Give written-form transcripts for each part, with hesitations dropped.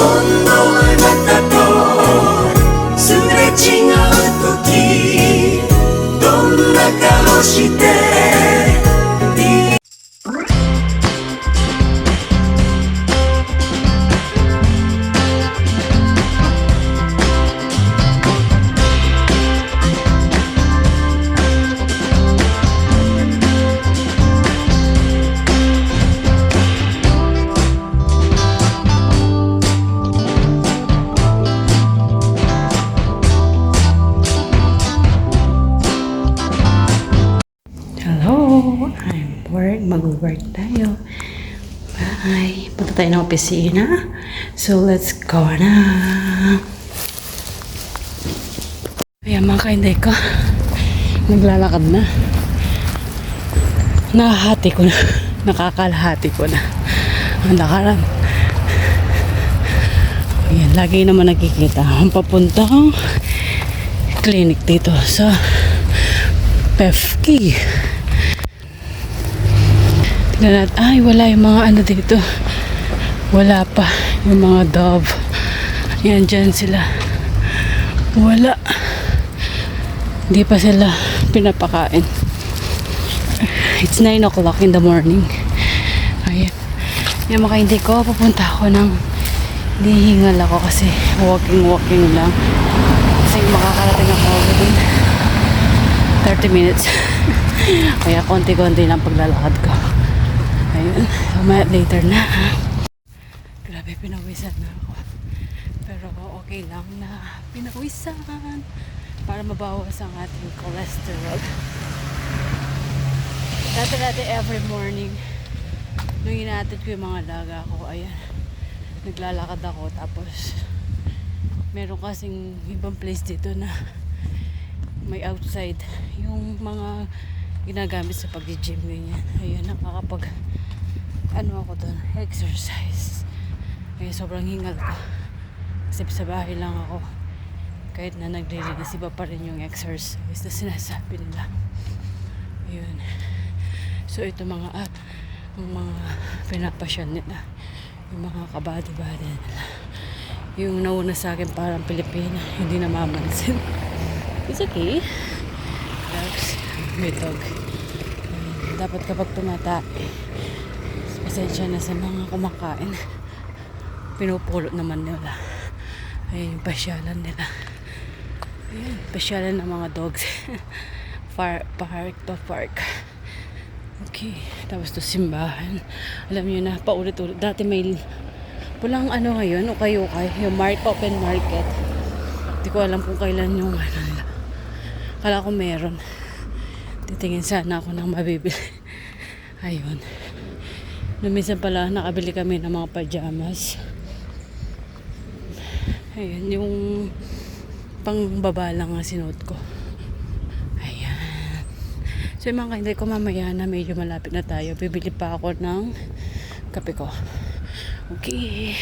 んのあなたとすれ違う時どんな顔してHello, I'm work. Mag-work tayo. Bye. Punta tayo ng opisina. So, let's go na. Ayan mga kainday ko. Naglalakad na. Nakahati ko na. Nakakalahati ko na. Ang lakaran. Ayan, lagi naman nakikita. Ang papuntang clinic dito sa Pefki. Tignan natin. Ay, wala yung mga ano dito. Wala pa. Yung mga dove. Yan, dyan sila. Wala. Hindi pa sila pinapakain. It's 9 o'clock in the morning. Ayan. Yan mga hindi ko. Papunta ako ng hihingal ako kasi walking lang. Kasi makakarating ako within 30 minutes. Kaya konti-konti lang paglalakad ko. Ayun. So, later na. Grabe, pinawisan na ako. Pero okay lang na pinawisan para mabawas ang ating cholesterol. Dati every morning nung inaatid ko yung mga daga ko, ayan, naglalakad ako. Tapos meron kasing ibang place dito na may outside yung mga ginagamit sa pag-gym ganyan. Ayun, nakakapag ano ako doon, exercise. Kaya sobrang hingal ko kasi sa bahay lang ako. Kahit na naglilinis, iba pa rin yung exercise na sinasabi nila. Ayun. So ito mga pinapasyan nila, yung mga kabady-bady nila. Yung nauna sa akin parang Pilipina, hindi na mamansin. It's okay. Dogs. May dog. Dapat kapag tumata, pasensya na sa mga kumakain. Pinupulot naman nila. Ayun yung pasyalan nila. Ayun, pasyalan ng mga dogs. Park to park. Okay. Tapos to simbahan. Alam nyo na, paulit-ulit. Dati may pulang ano ngayon, ukay-ukay. Yung open market. Hindi ko alam kung kailan yung ano nila. Kala ko meron. Titingin sana ako ng mabibili. Ayun. Minsan pala nakabili kami ng mga pajamas. Ayun, yung pangbaba lang ang sinuot ko. Ayan. So yung mga hindi ko mamaya na medyo malapit na tayo. Bibili pa ako ng kape ko. Okay.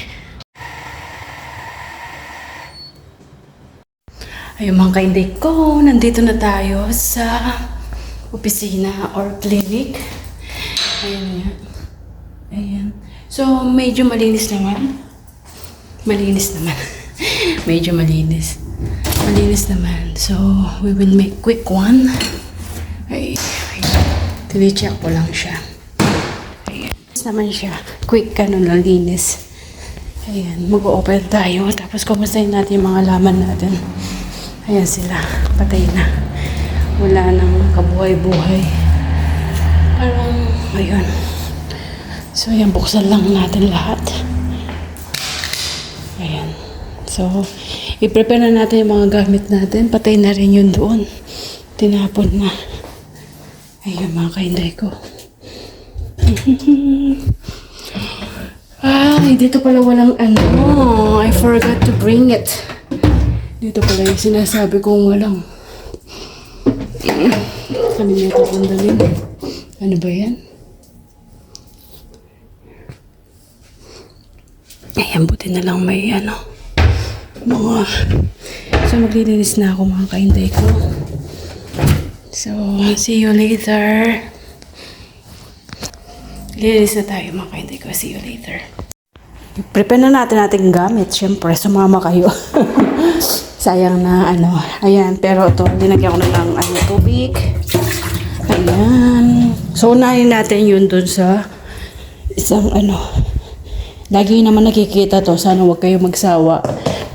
Ayun mga kainday ko, nandito na tayo sa opisina or clinic. Ayan nga. Ayan. So, medyo malinis naman. Malinis naman. Medyo malinis. Malinis naman. So, we will make quick one. Ay, tinicheck ko lang siya. Ayan. Malinis naman siya. Quick ka nun, linis. Ayan. Mag-open tayo. Tapos, kumustahin natin yung mga laman natin. Ayan sila, patay na. Wala nang kabuhay-buhay. Parang, ayun. So, ayan, buksan lang natin lahat. Ayan. So, i-prepare na natin yung mga gamit natin. Patay na rin yun doon. Tinapon na. Ayun, mga kainday ko. Ay, dito pala walang ano. I forgot to bring it. Dito pala yung sinasabi kong walang kanina ito kong dalhin. Ano ba yan? Ayan, buti na lang may ano mga. So maglilinis na ako mga kainday ko. So see you later. Lilinis na tayo mga kainday ko. See you later. prepare na natin ating gamit. Siyempre, sumama kayo. Sayang na ano. Ayan, pero ito, linagyan ko na ng tubig. Ayan. So, unahin natin yun dun sa isang lagi naman nakikita to. Sana huwag kayo magsawa.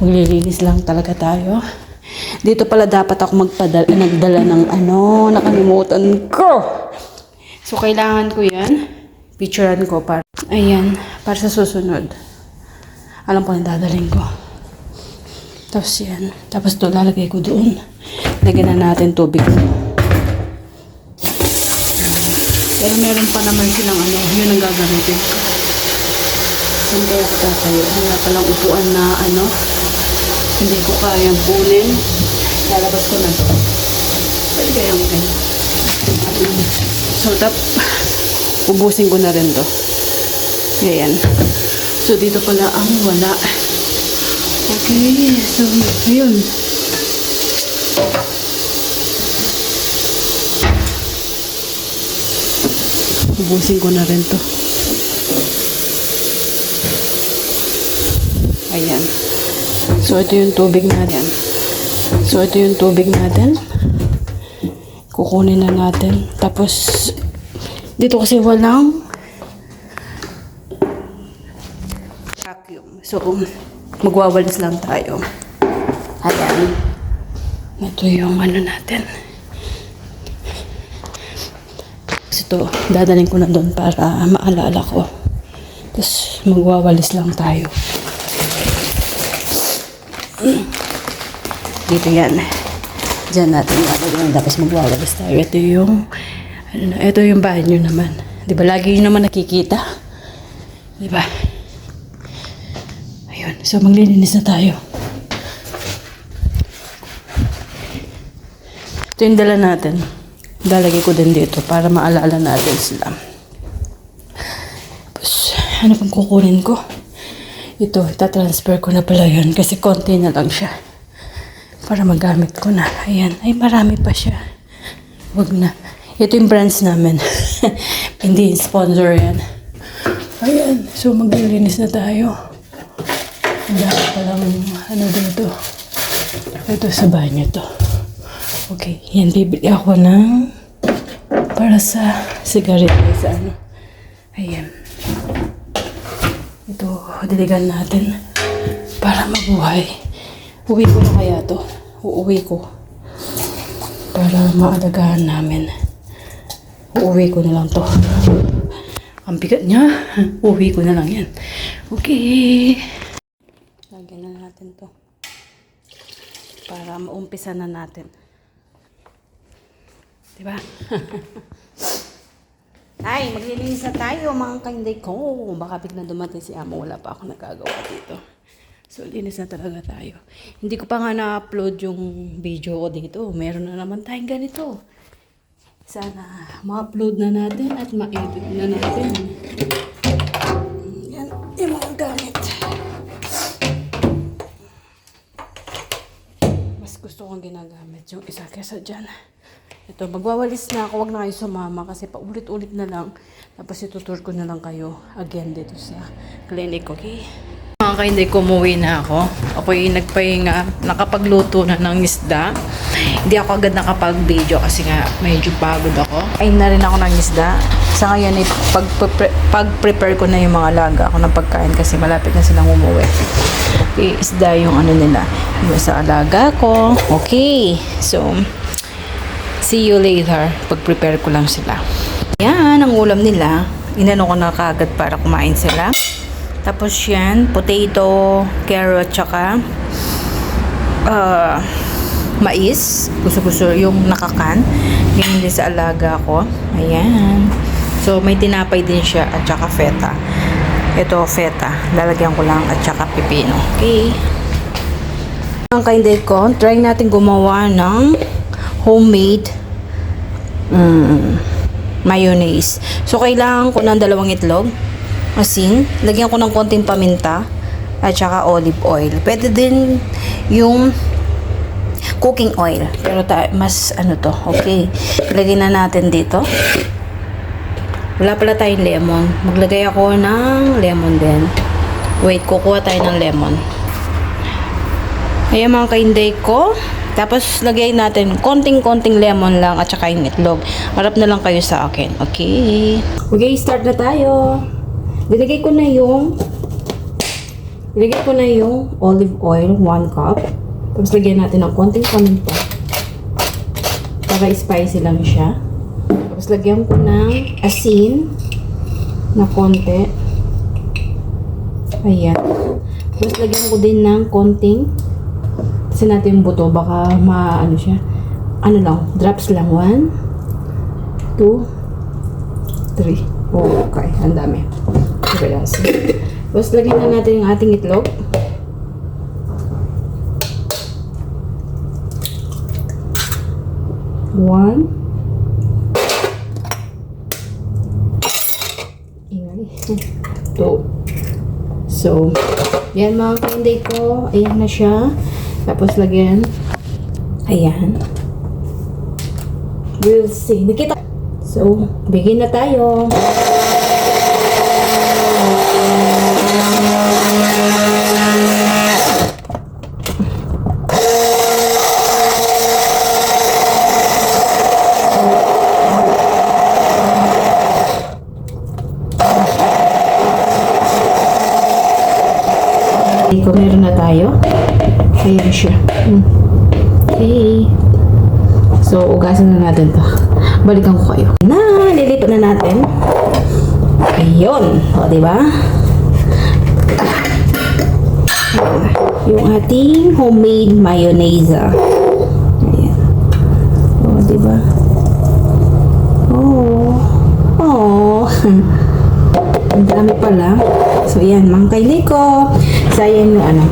Maglilinis lang talaga tayo. Dito pala dapat ako nagdala ng nakalimutan ko. So, kailangan ko yan. Picturean ko para. Ayan, para sa susunod. Alam ko na dadalhin ko. Tapos yan. Tapos ito lalagay ko doon. Lagyan na natin tubig. Pero meron pa naman silang yun ang gagamitin ko. Saan kaya ko tatayo? Wala palang upuan na hindi ko kayang kunin. Lalabas ko na to. Pwede kayang so, ubusin ko na rin to. Ayan. So, dito pala ang wala. Okay. So, ayun. Ubusin ko na rin to. Ayan. So, ito yung tubig natin. Kukunin na natin. Tapos, dito kasi walang vacuum. So, magwawalis lang tayo. Ayan. Ito yung natin. Ito, dadalhin ko na doon para maalala ko. Tapos, magwawalis lang tayo. Dito yan. Diyan natin lalagyan. Tapos, magwawalis tayo. Ito yung banyo naman. Diba, lagi yun naman nakikita. Diba? Ayun. So, maglilinis na tayo. Ito yung dala natin. Lalagay ko din dito para maalala natin sila. Tapos, ano pang kukunin ko? Ito, itatransfer ko na pala yun kasi konti na lang siya. Para magamit ko na. Ayan. Ay, marami pa siya. Wag na. Ito yung brands namin. Hindi sponsor yan. Ayan. So, maglilinis na tayo. Ang dami palang dito. Ito sa banyo to. Okay, yan, bibili ako ng para sa sigarilyo sa Ayan. Ito, diligan natin para mabuhay. Uwi ko na kaya to. Uuwi ko. Para maalagaan namin. Uuwi ko na lang to. Ang bigat niya. Uuwi ko na lang yan. Okay. Lagyan na natin to. Para maumpisa na natin. Diba? Ay, maglilinis na tayo mga kainday ko. Baka biglang dumating si Amo. Wala pa ako nagagawa dito. So, linis na talaga tayo. Hindi ko pa nga na-upload yung video ko dito. Meron na naman tayong ganito. Sana ma-upload na natin at ma-edit na natin. Yan, yung mga gamit. Mas gusto kong ginagamit yung isa kesa dyan. Ito, magwawalis na ako. Huwag na kayo sumama kasi paulit-ulit na lang. Tapos itutur ko na lang kayo again dito sa clinic, okay? Mga kainday ko, umuwi na ako. Ako'y nagpahinga, nakapagluto na ng isda. Hindi ako agad nakapag-video kasi nga medyo pagod ako. Ayun na rin ako ng isda. Sa ngayon, pag-prepare ko na yung mga alaga ako ng pagkain kasi malapit na silang umuwi. Okay, isda yung nila. Yung sa alaga ko. Okay, so see you later. Pag-prepare ko lang sila. Yan, ang ulam nila. Inano ko na kaagad para kumain sila. Tapos yan, potato, carrot, tsaka mais. Gusto-gusto yung nakakan. Yan din sa alaga ko. Ayan. So, may tinapay din siya at tsaka feta. Ito, feta. Lalagyan ko lang at tsaka pipino. Okay. Ang kainday ko, try natin gumawa ng homemade mayonnaise. So, kailangan ko ng 2 itlog, asin, lagyan ko ng konting paminta, at saka olive oil. Pwede din yung cooking oil. Pero mas to, okay. Lagyan na natin dito. Wala pala tayong lemon. Maglagay ako ng lemon din. Wait, kukuha tayo ng lemon. Ayan mga kainday ko. Tapos, lagay natin konting-konting lemon lang at saka yung itlog. Harap na lang kayo sa akin. Okay. Okay, start na tayo. Nilagay ko na yung olive oil, 1 cup. Tapos, lagyan natin ng konting paminta. Para spicy lang siya. Tapos, lagyan ko ng asin na konti. Ayan. Tapos, lagyan ko din ng konting kasi natin yung buto, baka maano siya. Ano lang, drops lang. 1, 2, 3. Oh, okay, ang dami. Okay lang. Tapos lagyan na natin yung ating itlog. One. Ingay. 2. So, yan mga kainday ko. Ayan na siya. Tapos lagyan. Ayan. We'll see. Nakita. So, begin na tayo. Kung meron na tayo. Ayan siya. Okay. So, ugasan na natin to. Balikan ko kayo. Lilipat na natin. Ayun. O, diba? Yung ating homemade mayonnaise. Ayan. O, diba? Oh. Oh. Ang dami pala. So, yan. Mga kaili ko. Sayang yung ano.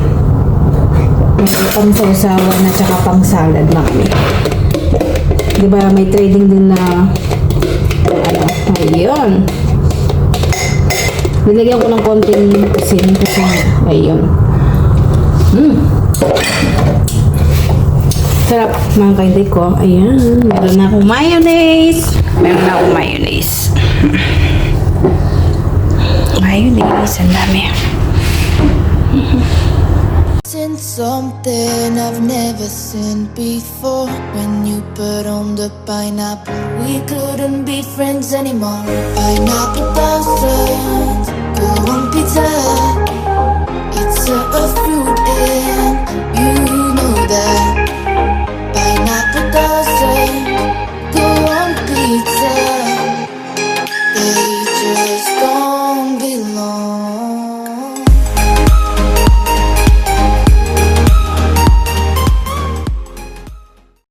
Pang sausawan na tsaka pang salad na kami. Diba may trading din na ano, ayun. Nilagyan ko ng konting asin kasi ayun. Sarap mga kainday ko. Ayan. Meron na akong mayonnaise. Mayonnaise. Ang dami. In something I've never seen before. When you put on the pineapple, we couldn't be friends anymore. Pineapple thousands, go on pizza. It's a